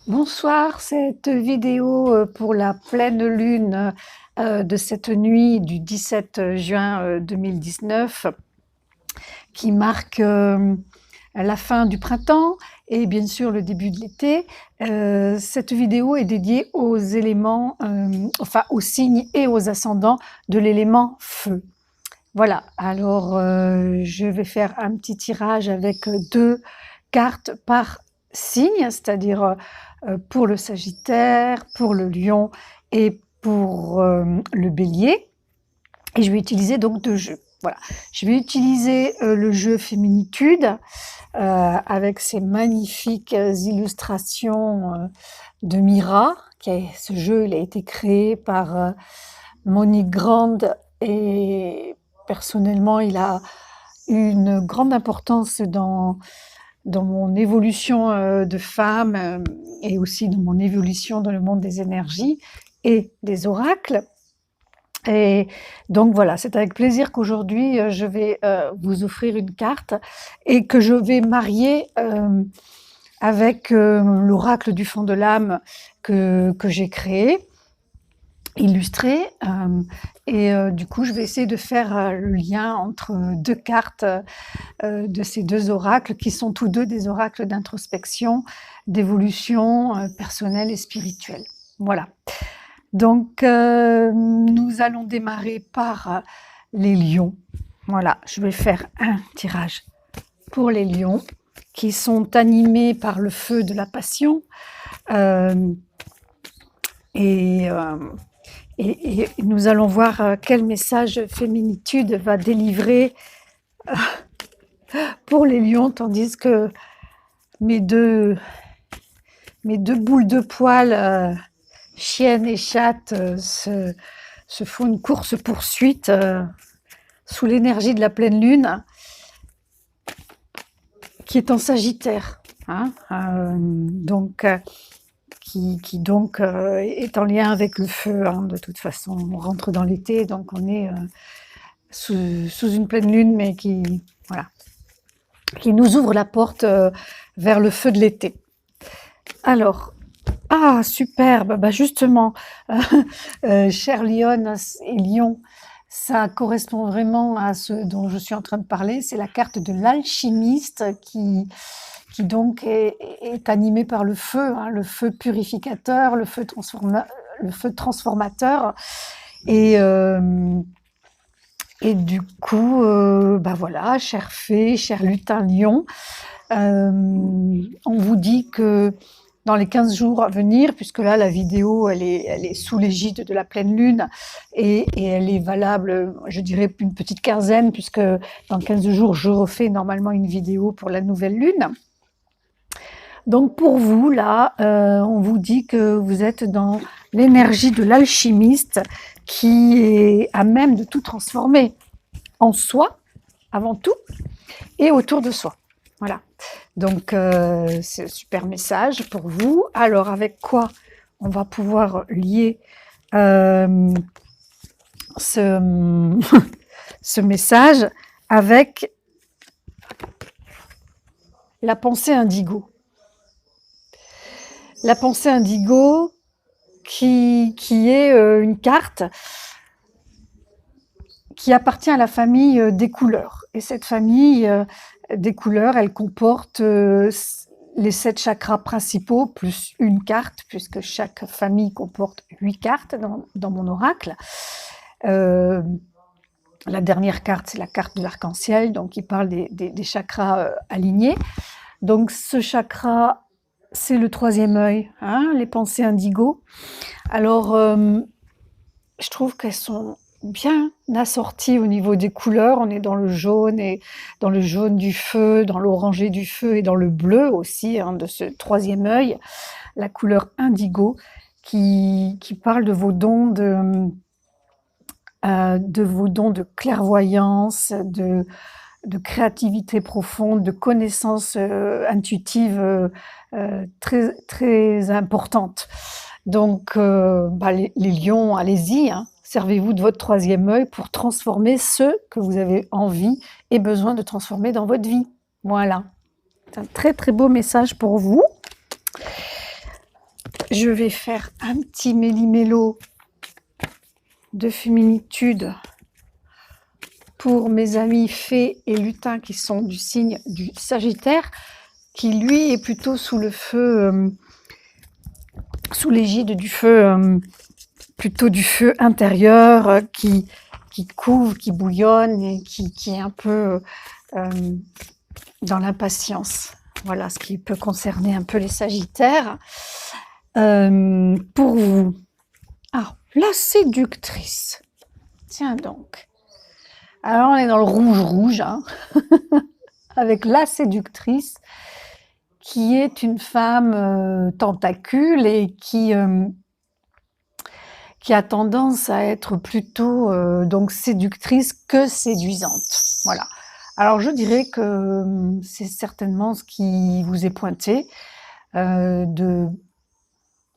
Bonsoir, cette vidéo pour la pleine lune de cette nuit du 17 juin 2019 qui marque la fin du printemps et bien sûr le début de l'été. Cette vidéo est dédiée aux éléments, enfin aux signes et aux ascendants de l'élément feu. Voilà, alors je vais faire un petit tirage avec 2 cartes par signe, c'est-à-dire pour le Sagittaire, pour le Lion et pour le Bélier. Et je vais utiliser donc 2 jeux. Voilà, je vais utiliser le jeu Féminitude avec ces magnifiques illustrations de Mira. Ce jeu, il a été créé par Monique Grande et personnellement, il a eu une grande importance dans mon évolution de femme et aussi dans mon évolution dans le monde des énergies et des oracles. Et donc voilà, c'est avec plaisir qu'aujourd'hui je vais vous offrir une carte et que je vais marier avec l'oracle du fond de l'âme que j'ai créé, illustré. Et du coup, je vais essayer de faire le lien entre 2 cartes de ces 2 oracles qui sont tous 2 des oracles d'introspection, d'évolution personnelle et spirituelle. Voilà. Donc, nous allons démarrer par les lions. Voilà, je vais faire un tirage pour les lions qui sont animés par le feu de la passion. Et nous allons voir quel message Féminitude va délivrer pour les lions, tandis que mes deux boules de poils, chienne et chatte, se font une course-poursuite sous l'énergie de la pleine lune, qui est en Sagittaire, hein, donc qui donc est en lien avec le feu, hein, de toute façon. On rentre dans l'été, donc on est sous une pleine lune, mais qui nous ouvre la porte vers le feu de l'été. Alors, ah superbe, bah justement, chère Lionne et Lion, ça correspond vraiment à ce dont je suis en train de parler. C'est la carte de l'alchimiste qui donc est animée par le feu, hein, le feu purificateur, le feu transformateur. Et du coup, bah voilà, chère fée, cher lutin lion, on vous dit que dans les 15 jours à venir, puisque là la vidéo elle est sous l'égide de la pleine lune et elle est valable, je dirais une petite quinzaine, puisque dans 15 jours je refais normalement une vidéo pour la nouvelle lune. Donc pour vous là, on vous dit que vous êtes dans l'énergie de l'alchimiste qui est à même de tout transformer en soi avant tout et autour de soi. Voilà. Donc, c'est un super message pour vous. Alors, avec quoi on va pouvoir lier ce message avec la pensée indigo. La pensée indigo qui est une carte qui appartient à la famille des couleurs. Et cette famille des couleurs, elle comporte les 7 chakras principaux plus une carte, puisque chaque famille comporte 8 cartes dans mon oracle. La dernière carte, c'est la carte de l'arc-en-ciel, donc qui parle des chakras alignés. Donc ce chakra, c'est le 3e œil, hein, les pensées indigo. Alors, je trouve qu'elles sont bien assorties au niveau des couleurs. On est dans le jaune et dans le jaune du feu, dans l'orangé du feu et dans le bleu aussi, hein, de ce 3e œil, la couleur indigo qui parle de vos dons de clairvoyance, de créativité profonde, de connaissances intuitives très, très importantes. Donc, les lions, allez-y, hein, servez-vous de votre 3e œil pour transformer ce que vous avez envie et besoin de transformer dans votre vie. Voilà. C'est un très, très beau message pour vous. je vais faire un petit méli-mélo de féminitude pour mes amis Fée et Lutin qui sont du signe du Sagittaire, qui lui est plutôt sous le feu, sous l'égide du feu, plutôt du feu intérieur, qui couve, qui bouillonne et qui est un peu dans l'impatience. Voilà ce qui peut concerner un peu les Sagittaires. Pour vous, la séductrice. Tiens donc. Alors on est dans le rouge, hein, avec la séductrice, qui est une femme tentacule et qui a tendance à être plutôt donc séductrice que séduisante. Voilà. Alors je dirais que c'est certainement ce qui vous est pointé,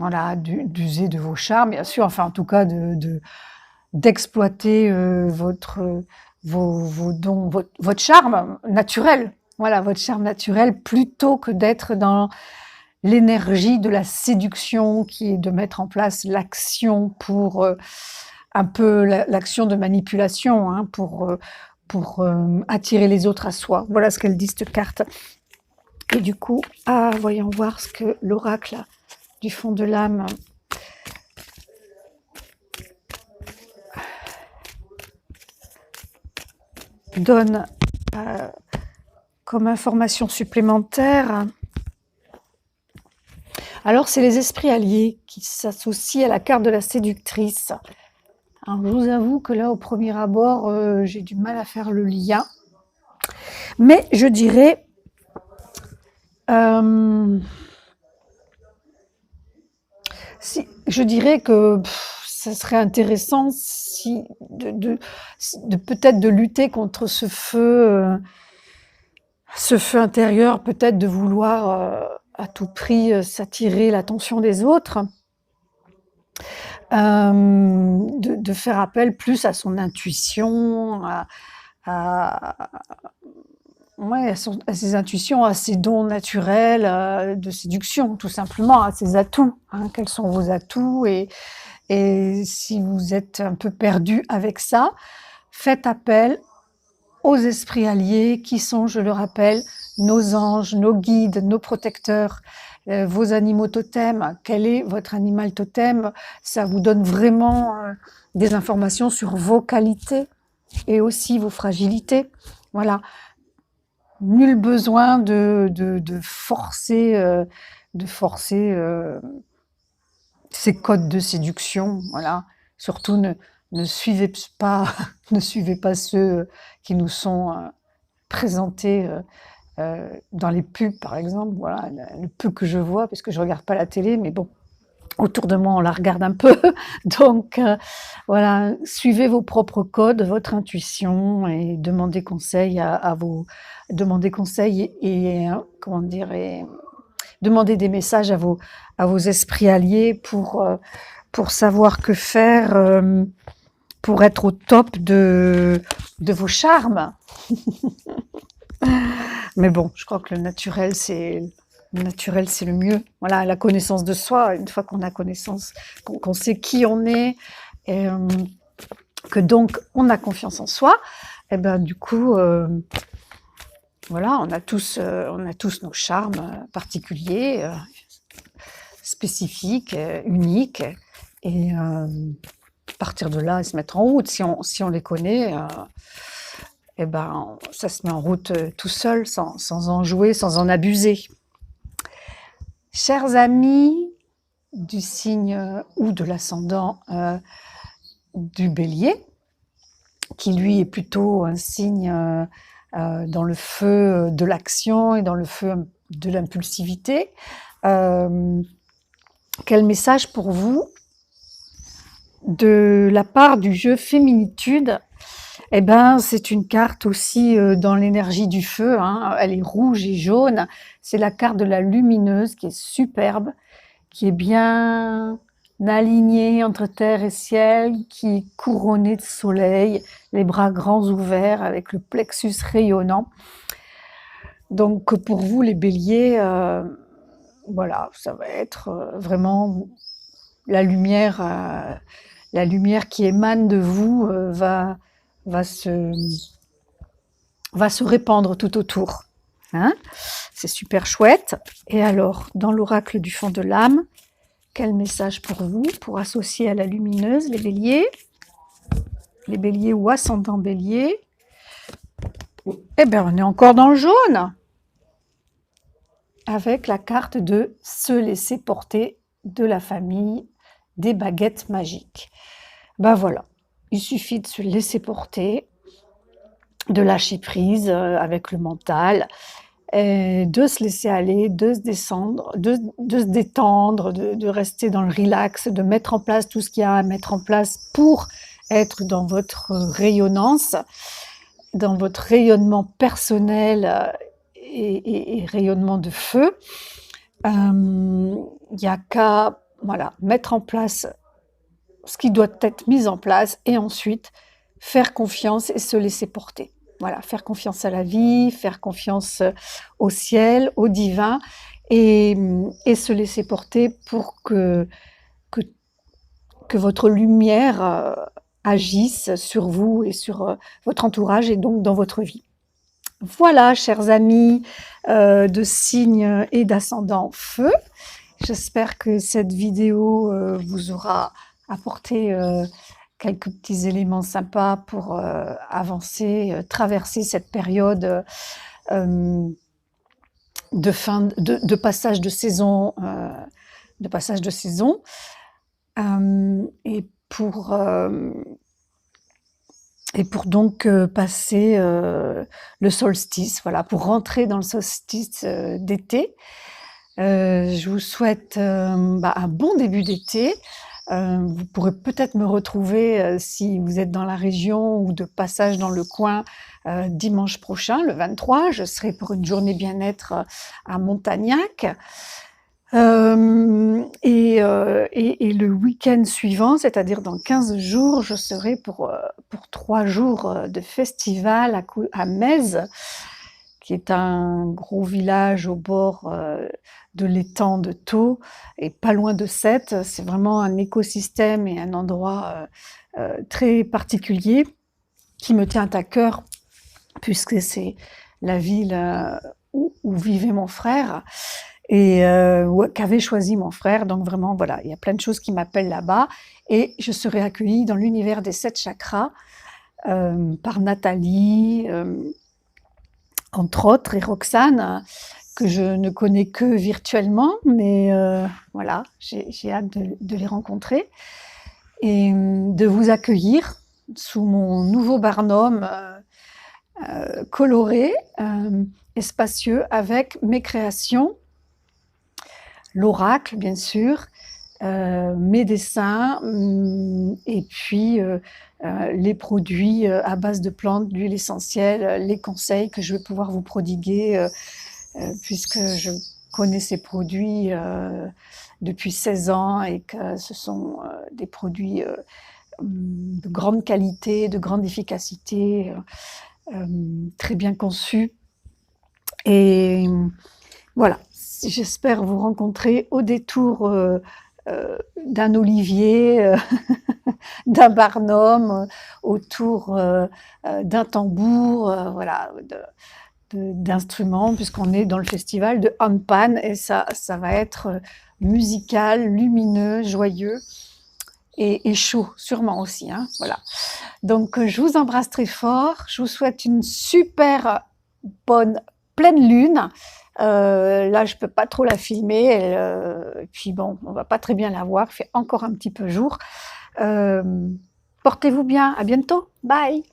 d'user de vos charmes, bien sûr, enfin en tout cas d'exploiter vos dons, votre charme naturel. Voilà, votre charme naturel, plutôt que d'être dans l'énergie de la séduction, qui est de mettre en place l'action pour un peu l'action de manipulation, hein, pour attirer les autres à soi. Voilà ce qu'elle dit, cette carte. Et du coup, voyons voir ce que l'oracle du fond de l'âme donne comme information supplémentaire. Alors, c'est les esprits alliés qui s'associent à la carte de la séductrice. Alors, je vous avoue que là, au premier abord, j'ai du mal à faire le lien. Mais je dirais... je dirais que ça serait intéressant de peut-être de lutter contre ce feu intérieur, peut-être de vouloir à tout prix s'attirer l'attention des autres, de faire appel plus à son intuition, à ses intuitions, à ses dons naturels de séduction, tout simplement, à ses atouts. Hein. Quels sont vos atouts et si vous êtes un peu perdu avec ça, faites appel aux esprits alliés qui sont, je le rappelle, nos anges, nos guides, nos protecteurs, vos animaux totems. Quel est votre animal totem? Ça vous donne vraiment des informations sur vos qualités et aussi vos fragilités. Voilà. Nul besoin de forcer ces codes de séduction. Voilà. Surtout ne suivez pas ceux qui nous sont présentés dans les pubs, par exemple. Voilà, le peu que je vois, parce que je regarde pas la télé, mais bon, autour de moi, on la regarde un peu. Donc, voilà, suivez vos propres codes, votre intuition, et demandez conseil demandez conseil et comment dire, et demandez des messages à vos esprits alliés pour savoir que faire pour être au top de vos charmes. Mais bon, je crois que le naturel, c'est le mieux. Voilà, la connaissance de soi, une fois qu'on a connaissance, qu'on sait qui on est, et que donc on a confiance en soi, et ben du coup, voilà, on a tous nos charmes particuliers, spécifiques, uniques, et à partir de là, se mettre en route. Si on les connaît, et ben ça se met en route tout seul, sans en jouer, sans en abuser. Chers amis du signe ou de l'ascendant du Bélier, qui lui est plutôt un signe dans le feu de l'action et dans le feu de l'impulsivité, quel message pour vous de la part du jeu Féminitude? Eh ben, c'est une carte aussi dans l'énergie du feu, hein. Elle est rouge et jaune. C'est la carte de la lumineuse qui est superbe, qui est bien alignée entre terre et ciel, qui est couronnée de soleil, les bras grands ouverts avec le plexus rayonnant. Donc pour vous les béliers, voilà, ça va être vraiment la lumière, la lumière qui émane de vous va se, va se répandre tout autour. Hein? C'est super chouette. Et alors, dans l'oracle du fond de l'âme, quel message pour vous, pour associer à la lumineuse, les béliers ou ascendants béliers? Eh bien, on est encore dans le jaune, avec la carte de se laisser porter de la famille des baguettes magiques. Ben voilà, il suffit de se laisser porter, de lâcher prise avec le mental, et de se laisser aller, de se descendre, de se détendre, de rester dans le relax, de mettre en place tout ce qu'il y a à mettre en place pour être dans votre rayonnance, dans votre rayonnement personnel et rayonnement de feu. Il n'y a qu'à voilà, mettre en place ce qui doit être mis en place et ensuite faire confiance et se laisser porter. Voilà, faire confiance à la vie, faire confiance au ciel, au divin et se laisser porter pour que votre lumière agisse sur vous et sur votre entourage et donc dans votre vie. Voilà, chers amis de signes et d'ascendant feu, j'espère que cette vidéo vous aura apporté quelques petits éléments sympas pour avancer, traverser cette période de passage de saison, et pour donc passer le solstice, voilà, pour rentrer dans le solstice d'été. Je vous souhaite un bon début d'été. Vous pourrez peut-être me retrouver si vous êtes dans la région ou de passage dans le coin dimanche prochain, le 23. Je serai pour une journée bien-être à Montagnac. Et le week-end suivant, c'est-à-dire dans 15 jours, je serai pour 3 jours de festival à Metz, qui est un gros village au bord de l'étang de Thau et pas loin de Sète. C'est vraiment un écosystème et un endroit très particulier qui me tient à cœur puisque c'est la ville où vivait mon frère et qu'avait choisi mon frère. Donc vraiment, voilà, il y a plein de choses qui m'appellent là-bas et je serai accueillie dans l'univers des 7 chakras par Nathalie, entre autres, et Roxane, que je ne connais que virtuellement, mais voilà, j'ai hâte de les rencontrer et de vous accueillir sous mon nouveau barnum coloré et spacieux avec mes créations, l'oracle bien sûr, mes dessins et puis les produits à base de plantes, d'huile essentielle, les conseils que je vais pouvoir vous prodiguer puisque je connais ces produits depuis 16 ans et que ce sont des produits de grande qualité, de grande efficacité, très bien conçus. Et voilà, j'espère vous rencontrer au détour d'un olivier, d'un barnum, autour d'un tambour, voilà, d'instruments, puisqu'on est dans le festival de Hanpan, et ça va être musical, lumineux, joyeux et chaud, sûrement aussi. Hein, voilà. Donc, je vous embrasse très fort. Je vous souhaite une super bonne pleine lune. Là, je peux pas trop la filmer. Et puis bon, on va pas très bien la voir. Il fait encore un petit peu jour. Portez-vous bien. À bientôt. Bye.